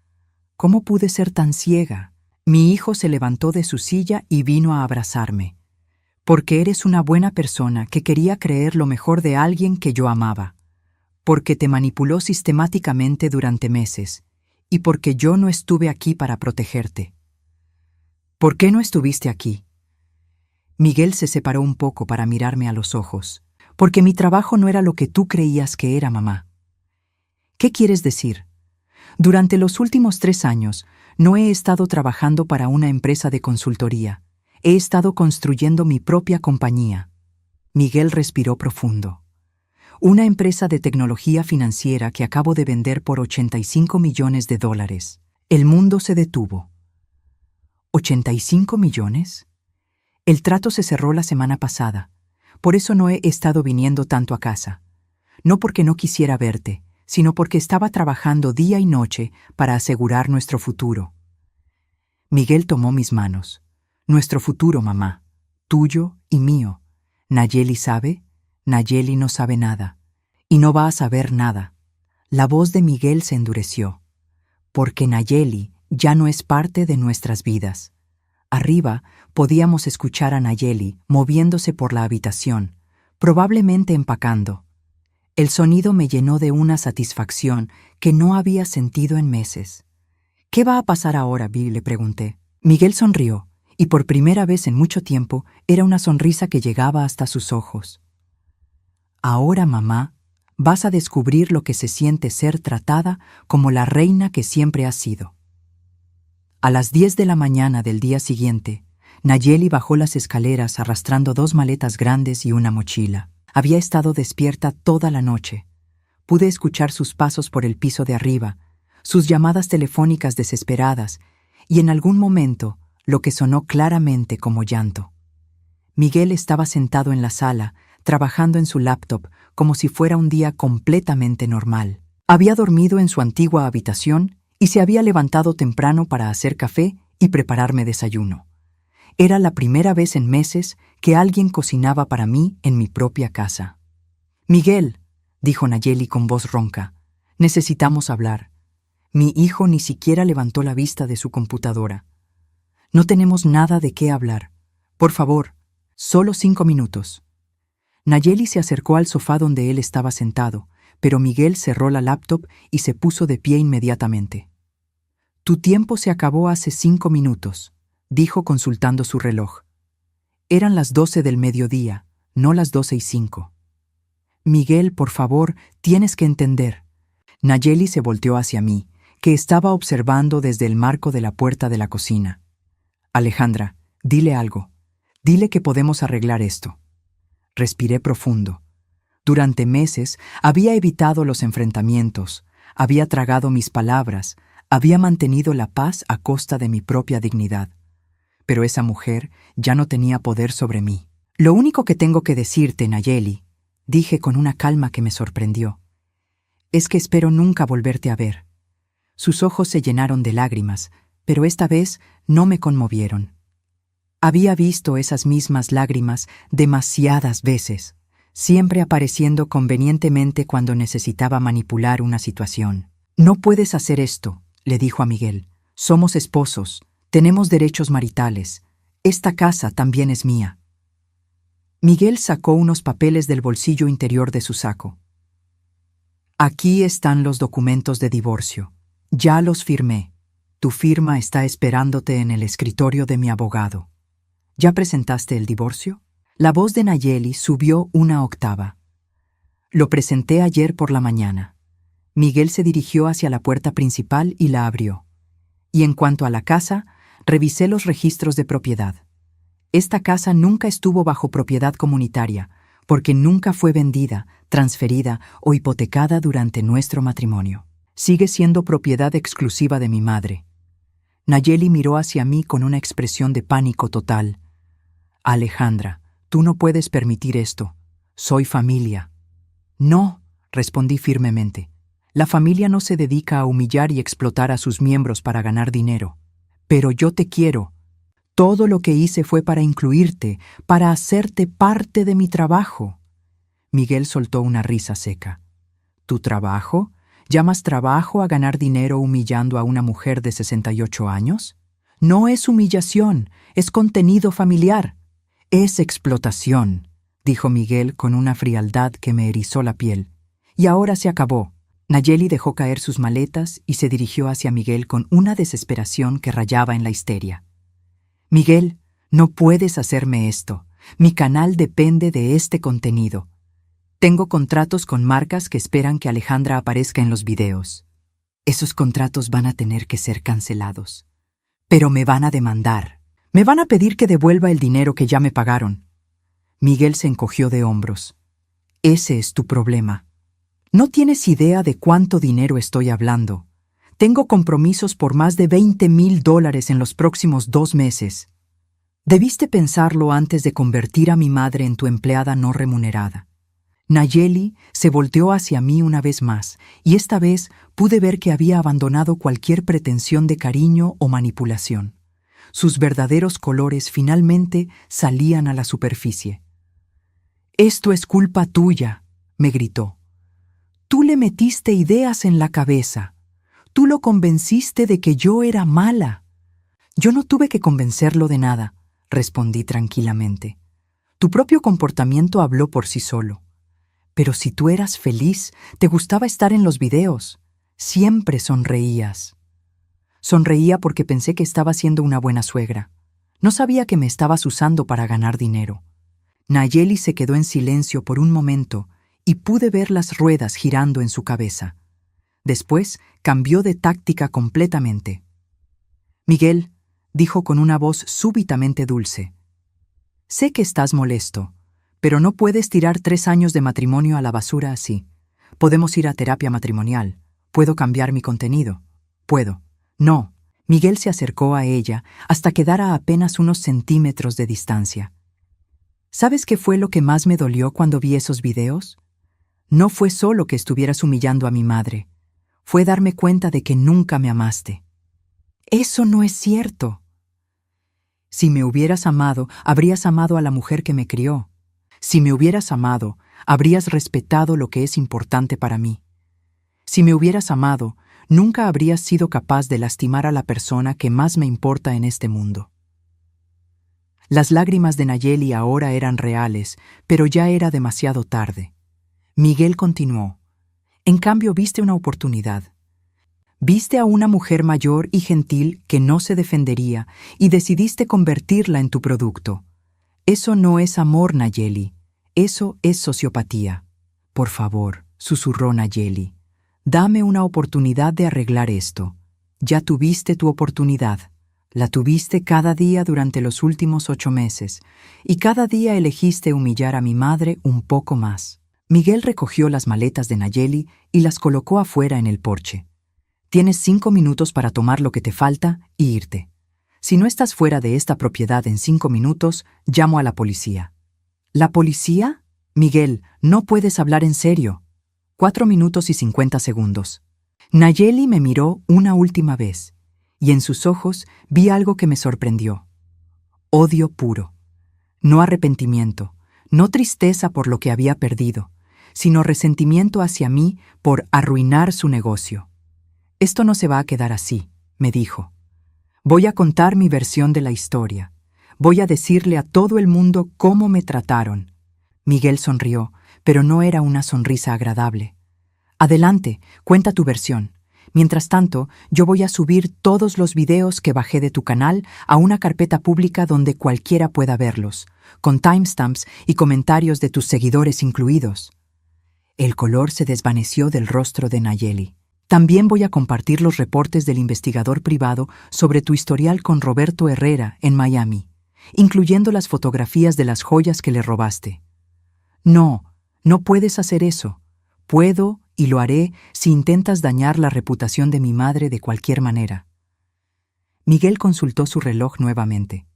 ¿cómo pude ser tan ciega? Mi hijo se levantó de su silla y vino a abrazarme. Porque eres una buena persona que quería creer lo mejor de alguien que yo amaba. Porque te manipuló sistemáticamente durante meses. Y porque yo no estuve aquí para protegerte. ¿Por qué no estuviste aquí? Miguel se separó un poco para mirarme a los ojos. Porque mi trabajo no era lo que tú creías que era, mamá. ¿Qué quieres decir? Durante los últimos 3 años, no he estado trabajando para una empresa de consultoría. He estado construyendo mi propia compañía. Miguel respiró profundo. Una empresa de tecnología financiera que acabo de vender por $85 millones. El mundo se detuvo. ¿85 millones? El trato se cerró la semana pasada. Por eso no he estado viniendo tanto a casa. No porque no quisiera verte, sino porque estaba trabajando día y noche para asegurar nuestro futuro. Miguel tomó mis manos. Nuestro futuro, mamá. Tuyo y mío. ¿Nayeli sabe? Nayeli no sabe nada. Y no va a saber nada. La voz de Miguel se endureció. Porque Nayeli ya no es parte de nuestras vidas. Arriba podíamos escuchar a Nayeli moviéndose por la habitación, probablemente empacando. El sonido me llenó de una satisfacción que no había sentido en meses. ¿Qué va a pasar ahora, Bill?, le pregunté. Miguel sonrió, y por primera vez en mucho tiempo era una sonrisa que llegaba hasta sus ojos. Ahora, mamá, vas a descubrir lo que se siente ser tratada como la reina que siempre has sido. A las 10 de la mañana del día siguiente, Nayeli bajó las escaleras arrastrando 2 maletas grandes y una mochila. Había estado despierta toda la noche. Pude escuchar sus pasos por el piso de arriba, sus llamadas telefónicas desesperadas y en algún momento lo que sonó claramente como llanto. Miguel estaba sentado en la sala, trabajando en su laptop como si fuera un día completamente normal. Había dormido en su antigua habitación y se había levantado temprano para hacer café y prepararme desayuno. Era la primera vez en meses que alguien cocinaba para mí en mi propia casa. Miguel, dijo Nayeli con voz ronca, necesitamos hablar. Mi hijo ni siquiera levantó la vista de su computadora. No tenemos nada de qué hablar. Por favor, solo 5 minutos. Nayeli se acercó al sofá donde él estaba sentado, pero Miguel cerró la laptop y se puso de pie inmediatamente. Tu tiempo se acabó hace 5 minutos, dijo consultando su reloj. Eran las 12 del mediodía, no las 12:05. Miguel, por favor, tienes que entender. Nayeli se volteó hacia mí, que estaba observando desde el marco de la puerta de la cocina. Alejandra, dile algo. Dile que podemos arreglar esto. Respiré profundo. Durante meses había evitado los enfrentamientos, había tragado mis palabras, había mantenido la paz a costa de mi propia dignidad. Pero esa mujer ya no tenía poder sobre mí. Lo único que tengo que decirte, Nayeli, dije con una calma que me sorprendió, es que espero nunca volverte a ver. Sus ojos se llenaron de lágrimas, pero esta vez no me conmovieron. Había visto esas mismas lágrimas demasiadas veces, siempre apareciendo convenientemente cuando necesitaba manipular una situación. No puedes hacer esto, le dijo a Miguel. Somos esposos, tenemos derechos maritales. Esta casa también es mía. Miguel sacó unos papeles del bolsillo interior de su saco. Aquí están los documentos de divorcio. Ya los firmé. Tu firma está esperándote en el escritorio de mi abogado. ¿Ya presentaste el divorcio? La voz de Nayeli subió una octava. Lo presenté ayer por la mañana. Miguel se dirigió hacia la puerta principal y la abrió. Y en cuanto a la casa, revisé los registros de propiedad. Esta casa nunca estuvo bajo propiedad comunitaria, porque nunca fue vendida, transferida o hipotecada durante nuestro matrimonio. Sigue siendo propiedad exclusiva de mi madre. Nayeli miró hacia mí con una expresión de pánico total. Alejandra, tú no puedes permitir esto. Soy familia. No, respondí firmemente. La familia no se dedica a humillar y explotar a sus miembros para ganar dinero. Pero yo te quiero. Todo lo que hice fue para incluirte, para hacerte parte de mi trabajo. Miguel soltó una risa seca. ¿Tu trabajo? ¿Llamas trabajo a ganar dinero humillando a una mujer de 68 años? No es humillación, es contenido familiar. Es explotación, dijo Miguel con una frialdad que me erizó la piel. Y ahora se acabó. Nayeli dejó caer sus maletas y se dirigió hacia Miguel con una desesperación que rayaba en la histeria. Miguel, no puedes hacerme esto. Mi canal depende de este contenido. Tengo contratos con marcas que esperan que Alejandra aparezca en los videos. Esos contratos van a tener que ser cancelados. Pero me van a demandar. Me van a pedir que devuelva el dinero que ya me pagaron. Miguel se encogió de hombros. Ese es tu problema. No tienes idea de cuánto dinero estoy hablando. Tengo compromisos por más de $20,000 en los próximos 2 meses. Debiste pensarlo antes de convertir a mi madre en tu empleada no remunerada. Nayeli se volteó hacia mí una vez más, y esta vez pude ver que había abandonado cualquier pretensión de cariño o manipulación. Sus verdaderos colores finalmente salían a la superficie. «Esto es culpa tuya», me gritó. «Tú le metiste ideas en la cabeza. Tú lo convenciste de que yo era mala». «Yo no tuve que convencerlo de nada», respondí tranquilamente. «Tu propio comportamiento habló por sí solo. Pero si tú eras feliz, te gustaba estar en los videos. Siempre sonreías». Sonreía porque pensé que estaba siendo una buena suegra. No sabía que me estabas usando para ganar dinero. Nayeli se quedó en silencio por un momento y pude ver las ruedas girando en su cabeza. Después cambió de táctica completamente. «Miguel», dijo con una voz súbitamente dulce, «sé que estás molesto, pero no puedes tirar 3 años de matrimonio a la basura así. Podemos ir a terapia matrimonial. Puedo cambiar mi contenido. Puedo». «No». Miguel se acercó a ella hasta quedar a apenas unos centímetros de distancia. ¿Sabes qué fue lo que más me dolió cuando vi esos videos? No fue solo que estuvieras humillando a mi madre. Fue darme cuenta de que nunca me amaste. Eso no es cierto. Si me hubieras amado, habrías amado a la mujer que me crió. Si me hubieras amado, habrías respetado lo que es importante para mí. Si me hubieras amado, nunca habrías sido capaz de lastimar a la persona que más me importa en este mundo. Las lágrimas de Nayeli ahora eran reales, pero ya era demasiado tarde. Miguel continuó. En cambio, viste una oportunidad. Viste a una mujer mayor y gentil que no se defendería y decidiste convertirla en tu producto. Eso no es amor, Nayeli. Eso es sociopatía. Por favor, susurró Nayeli. Dame una oportunidad de arreglar esto. Ya tuviste tu oportunidad. La tuviste cada día durante los últimos 8 meses, y cada día elegiste humillar a mi madre un poco más. Miguel recogió las maletas de Nayeli y las colocó afuera en el porche. Tienes 5 minutos para tomar lo que te falta y irte. Si no estás fuera de esta propiedad en 5 minutos, llamo a la policía. ¿La policía? Miguel, no puedes hablar en serio. 4 minutos y 50 segundos. Nayeli me miró una última vez, y en sus ojos vi algo que me sorprendió. Odio puro. No arrepentimiento, no tristeza por lo que había perdido, sino resentimiento hacia mí por arruinar su negocio. Esto no se va a quedar así, me dijo. Voy a contar mi versión de la historia. Voy a decirle a todo el mundo cómo me trataron. Miguel sonrió, pero no era una sonrisa agradable. Adelante, cuenta tu versión. Mientras tanto, yo voy a subir todos los videos que bajé de tu canal a una carpeta pública donde cualquiera pueda verlos, con timestamps y comentarios de tus seguidores incluidos. El color se desvaneció del rostro de Nayeli. También voy a compartir los reportes del investigador privado sobre tu historial con Roberto Herrera en Miami, incluyendo las fotografías de las joyas que le robaste. No, no puedes hacer eso. Puedo y lo haré si intentas dañar la reputación de mi madre de cualquier manera. Miguel consultó su reloj nuevamente.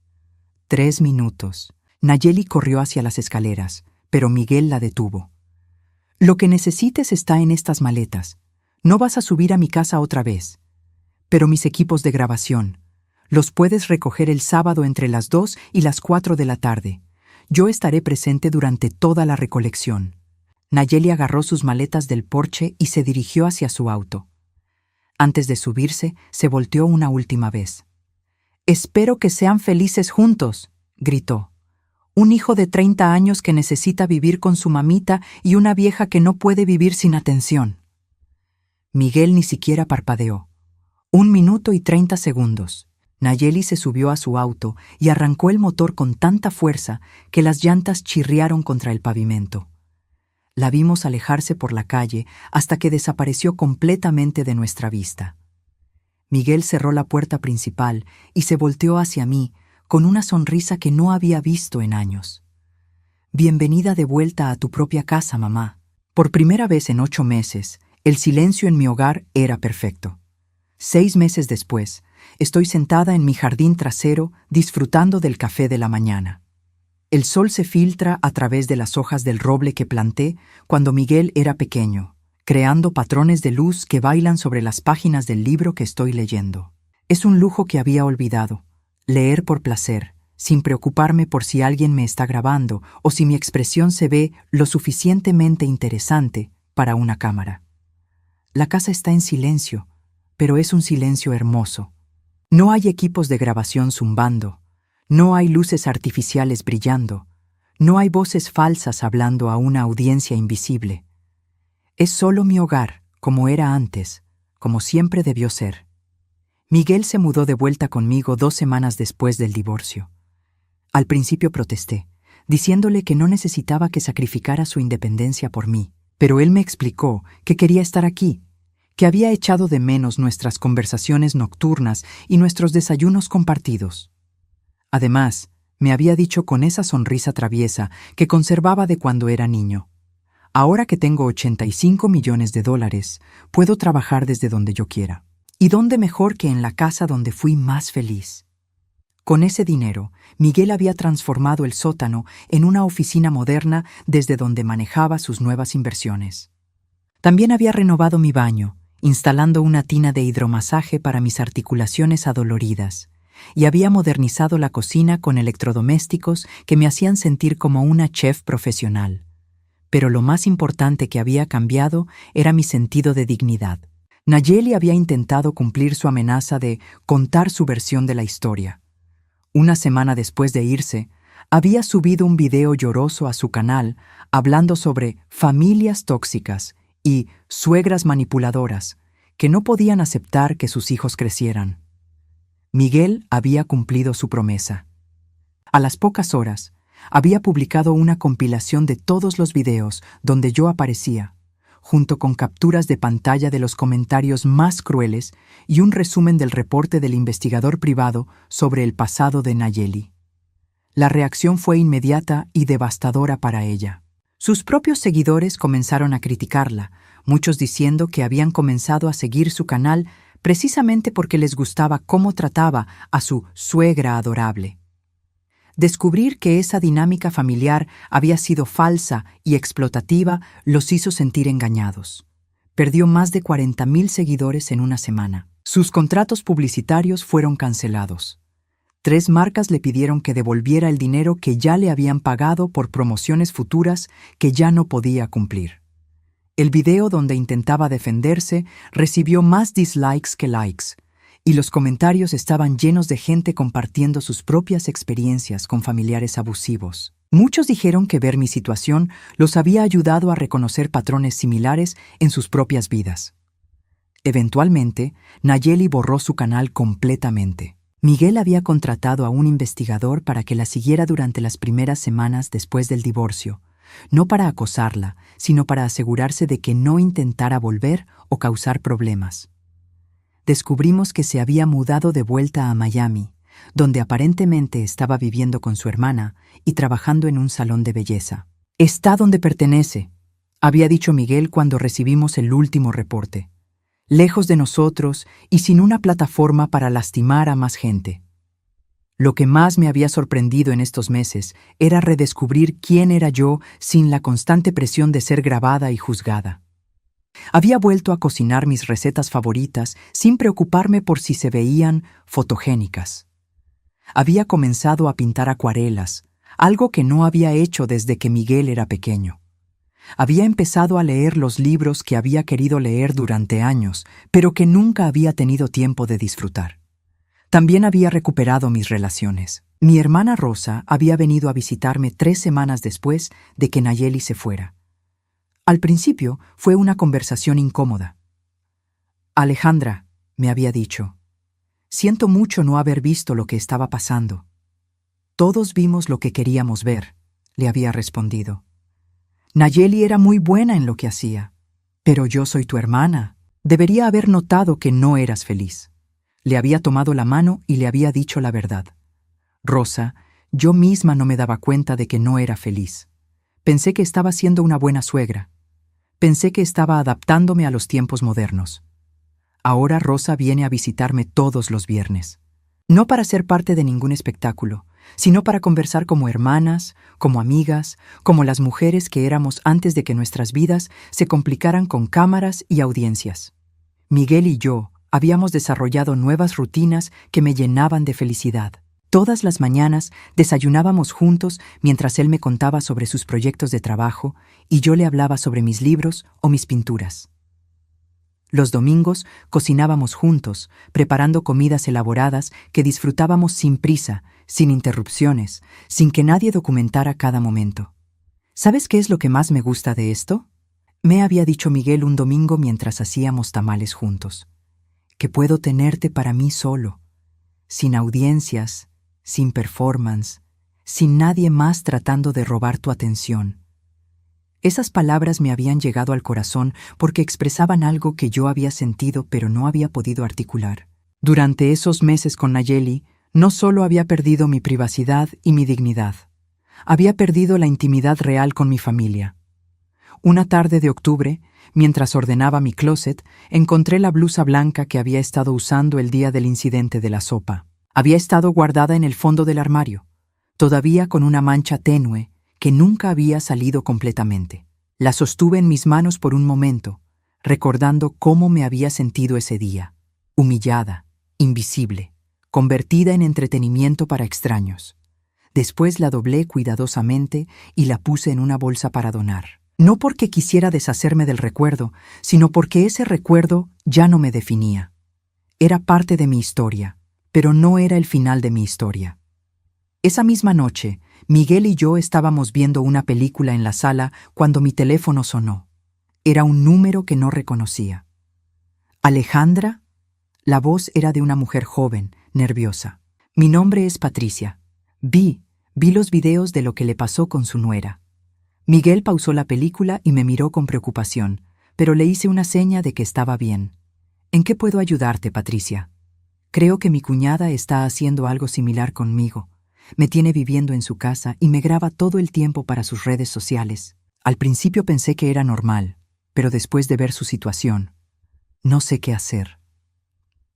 3 minutos. Nayeli corrió hacia las escaleras, pero Miguel la detuvo. Lo que necesites está en estas maletas. No vas a subir a mi casa otra vez. Pero mis equipos de grabación, los puedes recoger el sábado entre las 2 y las 4 de la tarde. Yo estaré presente durante toda la recolección. Nayeli agarró sus maletas del porche y se dirigió hacia su auto. Antes de subirse, se volteó una última vez. «Espero que sean felices juntos», gritó. Un hijo de 30 años que necesita vivir con su mamita y una vieja que no puede vivir sin atención. Miguel ni siquiera parpadeó. 1 minuto y 30 segundos. Nayeli se subió a su auto y arrancó el motor con tanta fuerza que las llantas chirriaron contra el pavimento. La vimos alejarse por la calle hasta que desapareció completamente de nuestra vista. Miguel cerró la puerta principal y se volteó hacia mí con una sonrisa que no había visto en años. Bienvenida de vuelta a tu propia casa, mamá. Por primera vez en 8 meses, el silencio en mi hogar era perfecto. 6 meses después, estoy sentada en mi jardín trasero disfrutando del café de la mañana. El sol se filtra a través de las hojas del roble que planté cuando Miguel era pequeño, creando patrones de luz que bailan sobre las páginas del libro que estoy leyendo. Es un lujo que había olvidado, leer por placer, sin preocuparme por si alguien me está grabando o si mi expresión se ve lo suficientemente interesante para una cámara. La casa está en silencio, pero es un silencio hermoso. No hay equipos de grabación zumbando, no hay luces artificiales brillando, no hay voces falsas hablando a una audiencia invisible. Es solo mi hogar, como era antes, como siempre debió ser. Miguel se mudó de vuelta conmigo 2 semanas después del divorcio. Al principio protesté, diciéndole que no necesitaba que sacrificara su independencia por mí, pero él me explicó que quería estar aquí, que había echado de menos nuestras conversaciones nocturnas y nuestros desayunos compartidos. Además, me había dicho con esa sonrisa traviesa que conservaba de cuando era niño: ahora que tengo $85 millones, puedo trabajar desde donde yo quiera. ¿Y dónde mejor que en la casa donde fui más feliz? Con ese dinero, Miguel había transformado el sótano en una oficina moderna desde donde manejaba sus nuevas inversiones. También había renovado mi baño, instalando una tina de hidromasaje para mis articulaciones adoloridas, y había modernizado la cocina con electrodomésticos que me hacían sentir como una chef profesional. Pero lo más importante que había cambiado era mi sentido de dignidad. Nayeli había intentado cumplir su amenaza de contar su versión de la historia. Una semana después de irse, había subido un video lloroso a su canal hablando sobre familias tóxicas y suegras manipuladoras que no podían aceptar que sus hijos crecieran. Miguel había cumplido su promesa. A las pocas horas, había publicado una compilación de todos los videos donde yo aparecía, junto con capturas de pantalla de los comentarios más crueles y un resumen del reporte del investigador privado sobre el pasado de Nayeli. La reacción fue inmediata y devastadora para ella. Sus propios seguidores comenzaron a criticarla, muchos diciendo que habían comenzado a seguir su canal precisamente porque les gustaba cómo trataba a su suegra adorable. Descubrir que esa dinámica familiar había sido falsa y explotativa los hizo sentir engañados. Perdió más de 40,000 seguidores en una semana. Sus contratos publicitarios fueron cancelados. 3 marcas le pidieron que devolviera el dinero que ya le habían pagado por promociones futuras que ya no podía cumplir. El video donde intentaba defenderse recibió más dislikes que likes, y los comentarios estaban llenos de gente compartiendo sus propias experiencias con familiares abusivos. Muchos dijeron que ver mi situación los había ayudado a reconocer patrones similares en sus propias vidas. Eventualmente, Nayeli borró su canal completamente. Miguel había contratado a un investigador para que la siguiera durante las primeras semanas después del divorcio, no para acosarla, sino para asegurarse de que no intentara volver o causar problemas. Descubrimos que se había mudado de vuelta a Miami, donde aparentemente estaba viviendo con su hermana y trabajando en un salón de belleza. «Está donde pertenece», había dicho Miguel cuando recibimos el último reporte. «Lejos de nosotros y sin una plataforma para lastimar a más gente». Lo que más me había sorprendido en estos meses era redescubrir quién era yo sin la constante presión de ser grabada y juzgada. Había vuelto a cocinar mis recetas favoritas sin preocuparme por si se veían fotogénicas. Había comenzado a pintar acuarelas, algo que no había hecho desde que Miguel era pequeño. Había empezado a leer los libros que había querido leer durante años, pero que nunca había tenido tiempo de disfrutar. También había recuperado mis relaciones. Mi hermana Rosa había venido a visitarme 3 semanas después de que Nayeli se fuera. Al principio fue una conversación incómoda. Alejandra, me había dicho, siento mucho no haber visto lo que estaba pasando. Todos vimos lo que queríamos ver, le había respondido. Nayeli era muy buena en lo que hacía. Pero yo soy tu hermana. Debería haber notado que no eras feliz. Le había tomado la mano y le había dicho la verdad. Rosa, yo misma no me daba cuenta de que no era feliz. Pensé que estaba siendo una buena suegra. Pensé que estaba adaptándome a los tiempos modernos. Ahora Rosa viene a visitarme todos los viernes. No para ser parte de ningún espectáculo, sino para conversar como hermanas, como amigas, como las mujeres que éramos antes de que nuestras vidas se complicaran con cámaras y audiencias. Miguel y yo habíamos desarrollado nuevas rutinas que me llenaban de felicidad. Todas las mañanas desayunábamos juntos mientras él me contaba sobre sus proyectos de trabajo y yo le hablaba sobre mis libros o mis pinturas. Los domingos cocinábamos juntos, preparando comidas elaboradas que disfrutábamos sin prisa, sin interrupciones, sin que nadie documentara cada momento. ¿Sabes qué es lo que más me gusta de esto? Me había dicho Miguel un domingo mientras hacíamos tamales juntos. Que puedo tenerte para mí solo, sin audiencias, sin performance, sin nadie más tratando de robar tu atención. Esas palabras me habían llegado al corazón porque expresaban algo que yo había sentido pero no había podido articular. Durante esos meses con Nayeli, no solo había perdido mi privacidad y mi dignidad, había perdido la intimidad real con mi familia. Una tarde de octubre, mientras ordenaba mi closet, encontré la blusa blanca que había estado usando el día del incidente de la sopa. Había estado guardada en el fondo del armario, todavía con una mancha tenue que nunca había salido completamente. La sostuve en mis manos por un momento, recordando cómo me había sentido ese día, humillada, invisible, convertida en entretenimiento para extraños. Después la doblé cuidadosamente y la puse en una bolsa para donar. No porque quisiera deshacerme del recuerdo, sino porque ese recuerdo ya no me definía. Era parte de mi historia, pero no era el final de mi historia. Esa misma noche, Miguel y yo estábamos viendo una película en la sala cuando mi teléfono sonó. Era un número que no reconocía. ¿Alejandra? La voz era de una mujer joven, nerviosa. Mi nombre es Patricia. Vi los videos de lo que le pasó con su nuera. Miguel pausó la película y me miró con preocupación, pero le hice una seña de que estaba bien. ¿En qué puedo ayudarte, Patricia? Creo que mi cuñada está haciendo algo similar conmigo. Me tiene viviendo en su casa y me graba todo el tiempo para sus redes sociales. Al principio pensé que era normal, pero después de ver su situación, no sé qué hacer.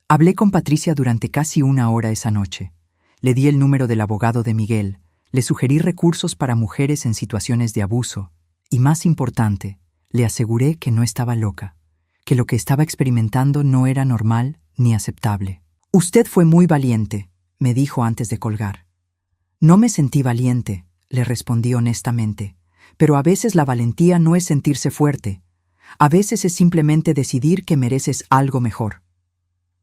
Hablé con Patricia durante casi 1 hora esa noche. Le di el número del abogado de Miguel, le sugerí recursos para mujeres en situaciones de abuso y, más importante, le aseguré que no estaba loca, que lo que estaba experimentando no era normal ni aceptable. Usted fue muy valiente, me dijo antes de colgar. No me sentí valiente, le respondí honestamente, pero a veces la valentía no es sentirse fuerte. A veces es simplemente decidir que mereces algo mejor.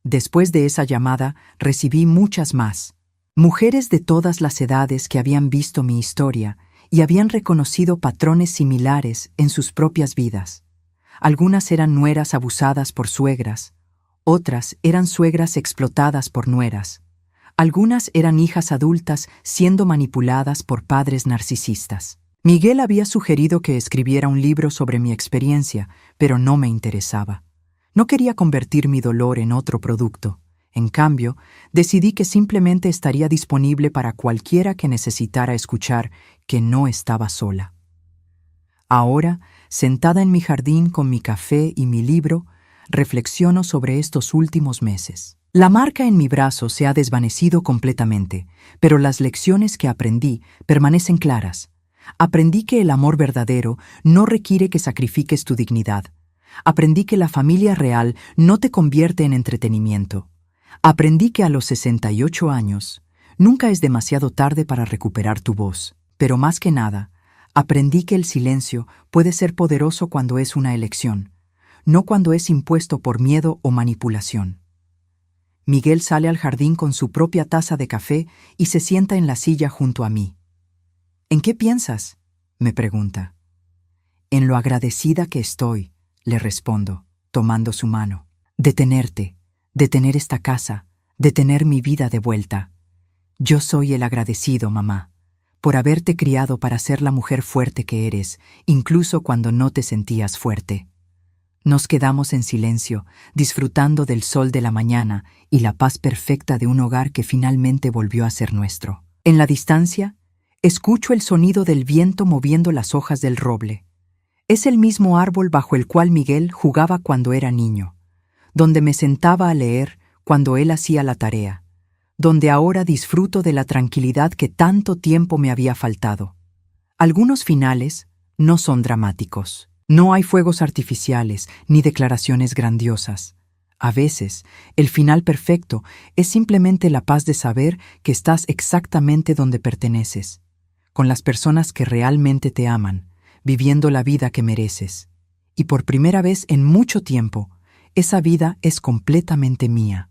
Después de esa llamada, recibí muchas más. Mujeres de todas las edades que habían visto mi historia y habían reconocido patrones similares en sus propias vidas. Algunas eran nueras abusadas por suegras, otras eran suegras explotadas por nueras. Algunas eran hijas adultas siendo manipuladas por padres narcisistas. Miguel había sugerido que escribiera un libro sobre mi experiencia, pero no me interesaba. No quería convertir mi dolor en otro producto. En cambio, decidí que simplemente estaría disponible para cualquiera que necesitara escuchar que no estaba sola. Ahora, sentada en mi jardín con mi café y mi libro, reflexiono sobre estos últimos meses. La marca en mi brazo se ha desvanecido completamente, pero las lecciones que aprendí permanecen claras. Aprendí que el amor verdadero no requiere que sacrifiques tu dignidad. Aprendí que la familia real no te convierte en entretenimiento. Aprendí que a los 68 años nunca es demasiado tarde para recuperar tu voz, pero más que nada, aprendí que el silencio puede ser poderoso cuando es una elección, no cuando es impuesto por miedo o manipulación. Miguel sale al jardín con su propia taza de café y se sienta en la silla junto a mí. ¿En qué piensas?, me pregunta. En lo agradecida que estoy, le respondo, tomando su mano. De tenerte, de tener esta casa, de tener mi vida de vuelta. Yo soy el agradecido, mamá, por haberte criado para ser la mujer fuerte que eres, incluso cuando no te sentías fuerte. Nos quedamos en silencio, disfrutando del sol de la mañana y la paz perfecta de un hogar que finalmente volvió a ser nuestro. En la distancia, escucho el sonido del viento moviendo las hojas del roble. Es el mismo árbol bajo el cual Miguel jugaba cuando era niño, donde me sentaba a leer cuando él hacía la tarea, donde ahora disfruto de la tranquilidad que tanto tiempo me había faltado. Algunos finales no son dramáticos. No hay fuegos artificiales ni declaraciones grandiosas. A veces, el final perfecto es simplemente la paz de saber que estás exactamente donde perteneces, con las personas que realmente te aman, viviendo la vida que mereces. Y por primera vez en mucho tiempo, esa vida es completamente mía.